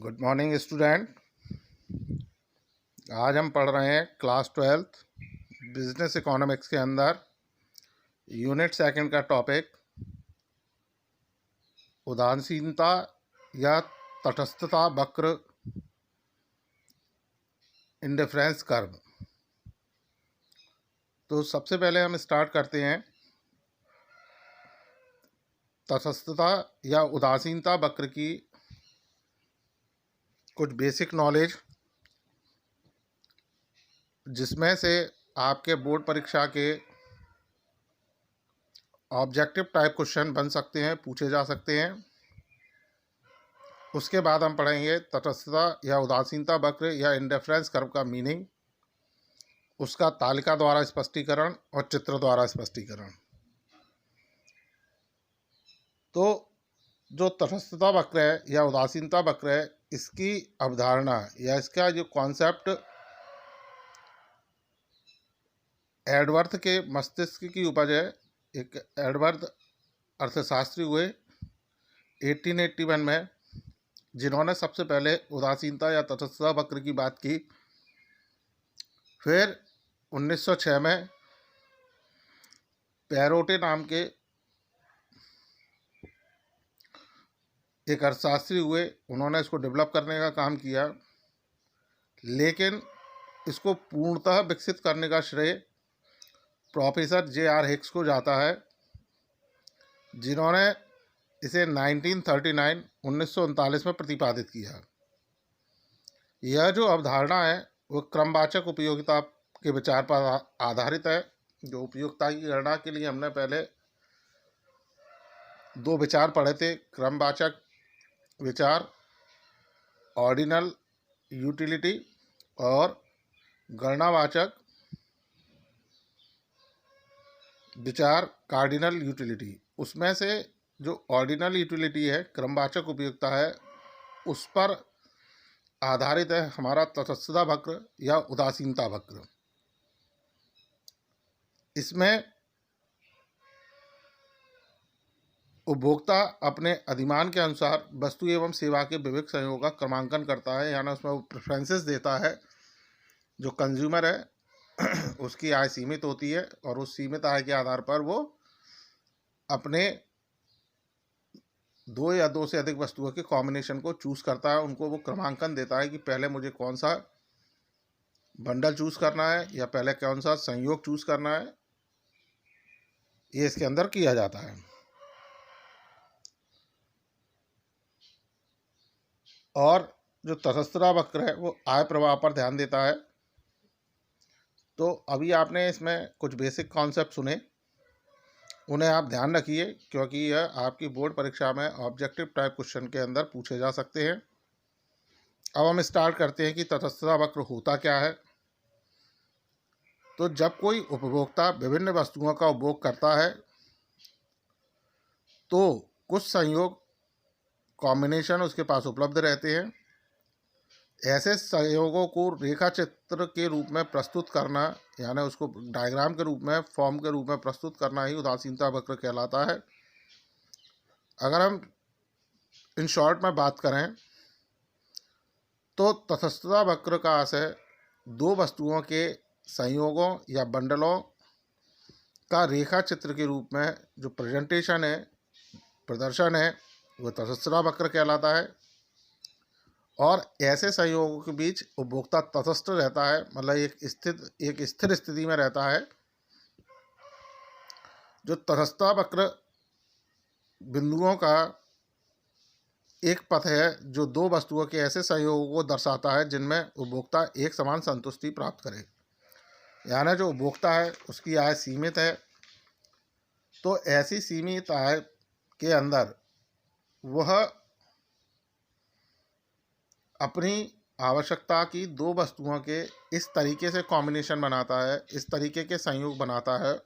Good morning student. आज हम पढ़ रहे हैं क्लास 12th बिजनेस इकोनॉमिक्स के अंदर यूनिट सेकंड का टॉपिक उदासीनता या तटस्थता वक्र, इंडिफरेंस कर्व। तो सबसे पहले हम स्टार्ट करते हैं तटस्थता या उदासीनता वक्र की कुछ बेसिक नॉलेज, जिसमें से आपके बोर्ड परीक्षा के ऑब्जेक्टिव टाइप क्वेश्चन बन सकते हैं, पूछे जा सकते हैं। उसके बाद हम पढ़ेंगे तटस्थता या उदासीनता वक्र या इंडिफरेंस कर्व का मीनिंग, उसका तालिका द्वारा स्पष्टीकरण और चित्र द्वारा स्पष्टीकरण। तो जो तटस्थता वक्र है या उदासीनता वक्र है, इसकी अवधारणा या इसका जो कॉन्सेप्ट एडवर्थ के मस्तिष्क की उपज है। एक एडवर्थ अर्थशास्त्री हुए 1881 में, जिन्होंने सबसे पहले उदासीनता या तटस्थता वक्र की बात की। फिर 1906 में पैरोटे नाम के एक अर्थशास्त्री हुए, उन्होंने इसको डेवलप करने का काम किया। लेकिन इसको पूर्णतः विकसित करने का श्रेय प्रोफेसर J.R. हिक्स को जाता है, जिन्होंने इसे 1939 में प्रतिपादित किया। यह जो अवधारणा है वो क्रमवाचक उपयोगिता के विचार पर आधारित है। जो उपयोगिता की गणना के लिए हमने पहले दो विचार पढ़े थे, क्रमवाचक विचार ऑर्डिनल यूटिलिटी और गणनावाचक विचार कार्डिनल यूटिलिटी। उसमें से जो ऑर्डिनल यूटिलिटी है, क्रमवाचक उपयोगिता है, उस पर आधारित है हमारा तटस्थता वक्र या उदासीनता वक्र। इसमें उपभोक्ता अपने अधिमान के अनुसार वस्तु एवं सेवा के विविध संयोगों का क्रमांकन करता है, यानी उसमें वो प्रेफरेंसेस देता है। जो कंज्यूमर है उसकी आय सीमित होती है और उस सीमित आय के आधार पर वो अपने दो या दो से अधिक वस्तुओं के कॉम्बिनेशन को चूज़ करता है। उनको वो क्रमांकन देता है कि पहले मुझे कौन सा बंडल चूज़ करना है या पहले कौन सा संयोग चूज़ करना है, ये इसके अंदर किया जाता है। और जो तटस्थता वक्र है वो आय प्रवाह पर ध्यान देता है। तो अभी आपने इसमें कुछ बेसिक कॉन्सेप्ट सुने, उन्हें आप ध्यान रखिए, क्योंकि यह आपकी बोर्ड परीक्षा में ऑब्जेक्टिव टाइप क्वेश्चन के अंदर पूछे जा सकते हैं। अब हम स्टार्ट करते हैं कि तटस्थता वक्र होता क्या है। तो जब कोई उपभोक्ता विभिन्न वस्तुओं का उपभोग करता है तो कुछ संयोग कॉम्बिनेशन उसके पास उपलब्ध रहते हैं। ऐसे संयोगों को रेखा चित्र के रूप में प्रस्तुत करना, यानी उसको डायग्राम के रूप में, फॉर्म के रूप में प्रस्तुत करना ही उदासीनता वक्र कहलाता है। अगर हम इन शॉर्ट में बात करें तो तटस्थता वक्र का आशय दो वस्तुओं के संयोगों या बंडलों का रेखा चित्र के रूप में जो प्रेजेंटेशन है, प्रदर्शन है, वो तटस्थता वक्र कहलाता है। और ऐसे संयोगों के बीच उपभोक्ता तटस्थ रहता है, मतलब एक स्थिर स्थिति में रहता है। जो तटस्थता वक्र बिंदुओं का एक पथ है जो दो वस्तुओं के ऐसे संयोगों को दर्शाता है जिनमें उपभोक्ता एक समान संतुष्टि प्राप्त करे। यानी जो उपभोक्ता है उसकी आय सीमित है, तो ऐसी सीमित आय के अंदर वह अपनी आवश्यकता की दो वस्तुओं के इस तरीके से कॉम्बिनेशन बनाता है, इस तरीके के संयोग बनाता है,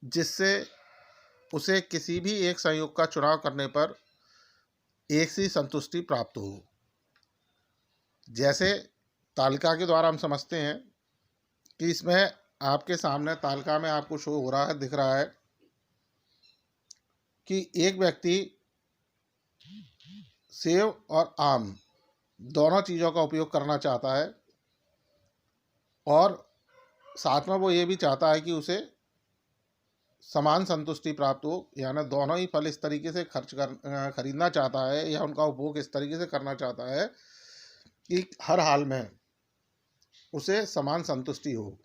जिससे उसे किसी भी एक संयोग का चुनाव करने पर एक सी संतुष्टि प्राप्त हो। जैसे तालिका के द्वारा हम समझते हैं कि इसमें आपके सामने तालिका में आपको शो हो रहा है, दिख रहा है कि एक व्यक्ति सेब और आम दोनों चीज़ों का उपयोग करना चाहता है और साथ में वो ये भी चाहता है कि उसे समान संतुष्टि प्राप्त हो, यानी दोनों ही फल इस तरीके से खरीदना चाहता है या उनका उपभोग इस तरीके से करना चाहता है कि हर हाल में उसे समान संतुष्टि हो।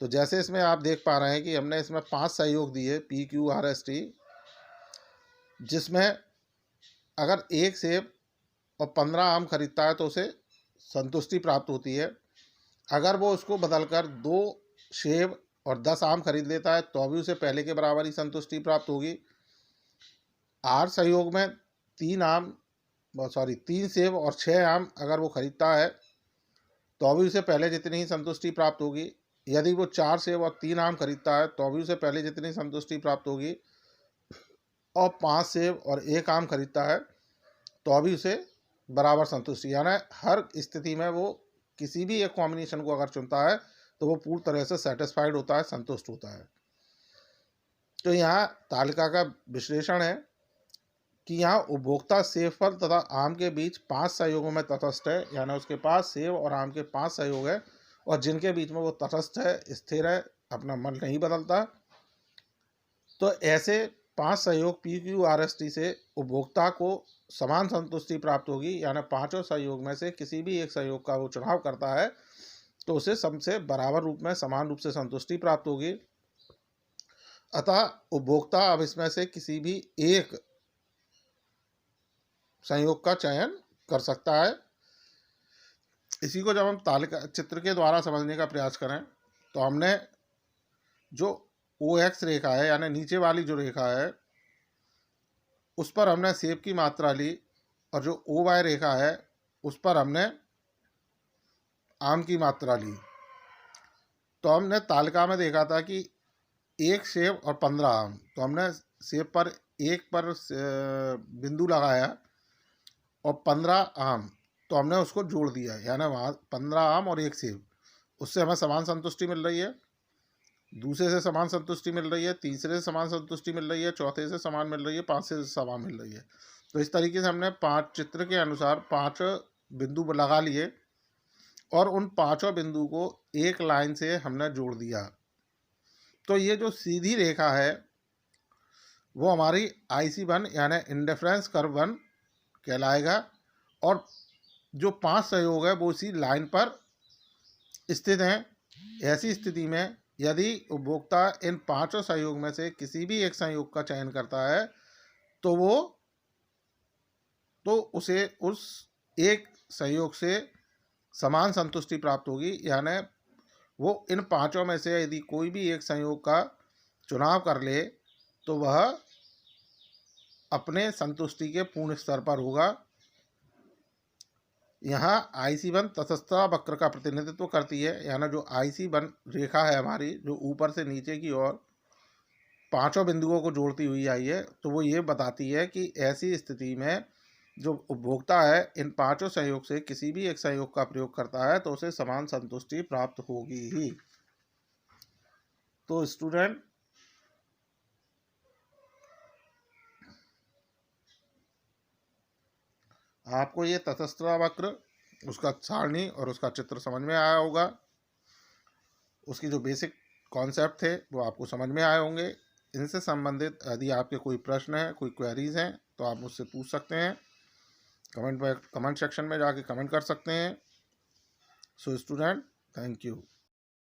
तो जैसे इसमें आप देख पा रहे हैं कि हमने इसमें 5 सहयोग दिए PQRST, जिसमें अगर 1 सेब और 15 आम खरीदता है तो उसे संतुष्टि प्राप्त होती है। अगर वो उसको बदलकर 2 सेब और 10 आम खरीद लेता है तो भी उसे पहले के बराबर ही संतुष्टि प्राप्त होगी। 8 सहयोग में 3 सेब और 6 आम अगर वो खरीदता है तो भी उसे पहले जितनी ही संतुष्टि प्राप्त होगी। यदि वो 4 सेब और 3 आम खरीदता है तो भी उसे पहले जितनी संतुष्टि प्राप्त होगी, और 5 सेब और 1 आम खरीदता है तो भी उसे बराबर संतुष्टि, यानी हर स्थिति में वो किसी भी एक कॉम्बिनेशन को अगर चुनता है तो वो पूरी तरह से सेटिस्फाइड होता है, संतुष्ट होता है। तो यहाँ तालिका का विश्लेषण है कि यहाँ उपभोक्ता सेब फल तथा आम के बीच 5 सहयोगों में तटस्थ है, यानी उसके पास सेब और आम के 5 सहयोग है और जिनके बीच में वो तटस्थ है, स्थिर है, अपना मन नहीं बदलता। तो ऐसे 5 सहयोग PQRST से उपभोक्ता को समान संतुष्टि प्राप्त होगी, यानी पांचों सहयोग में से किसी भी एक सहयोग का वो चुनाव करता है तो उसे सबसे बराबर रूप में समान रूप से संतुष्टि प्राप्त होगी। अतः उपभोक्ता अब इसमें से किसी भी एक संयोग का चयन कर सकता है। इसी को जब हम तालिका चित्र के द्वारा समझने का प्रयास करें तो हमने जो OX रेखा है, यानी नीचे वाली जो रेखा है, उस पर हमने सेब की मात्रा ली, और जो OY रेखा है उस पर हमने आम की मात्रा ली। तो हमने तालिका में देखा था कि 1 सेब और 15 आम, तो हमने सेब पर 1 पर बिंदु लगाया और 15 आम, तो हमने उसको जोड़ दिया, यानी वहाँ 15 आम और 1 सेब, उससे हमें समान संतुष्टि मिल रही है। दूसरे से समान संतुष्टि मिल रही है, तीसरे से समान संतुष्टि मिल रही है, चौथे से समान मिल रही है, 5 से समान मिल रही है। तो इस तरीके से हमने 5 चित्र के अनुसार 5 बिंदु लगा लिए और उन 5 बिंदु को एक लाइन से हमने जोड़ दिया। तो ये जो सीधी रेखा है वो हमारी IC1 यानी इंडिफरेंस कर्व 1 कहलाएगा, और जो 5 सहयोग है वो इसी लाइन पर स्थित हैं। ऐसी स्थिति में यदि उपभोक्ता इन 5 सहयोग में से किसी भी एक संयोग का चयन करता है तो उसे उस एक संयोग से समान संतुष्टि प्राप्त होगी, यानी वो इन 5 में से यदि कोई भी एक संयोग का चुनाव कर ले तो वह अपने संतुष्टि के पूर्ण स्तर पर होगा। यहाँ IC1 तटस्थता वक्र का प्रतिनिधित्व करती है, यानी जो IC1 रेखा है हमारी, जो ऊपर से नीचे की ओर 5 बिंदुओं को जोड़ती हुई आई है, तो वो ये बताती है कि ऐसी स्थिति में जो उपभोक्ता है इन 5 संयोग से किसी भी एक संयोग का प्रयोग करता है तो उसे समान संतुष्टि प्राप्त होगी ही। तो स्टूडेंट, आपको ये तटस्थता वक्र, उसका सारणी और उसका चित्र समझ में आया होगा। उसकी जो बेसिक कॉन्सेप्ट थे वो आपको समझ में आए होंगे। इनसे संबंधित यदि आपके कोई प्रश्न है, कोई क्वेरीज हैं, तो आप मुझसे पूछ सकते हैं। कमेंट सेक्शन में जाके कमेंट कर सकते हैं। So student, thank you.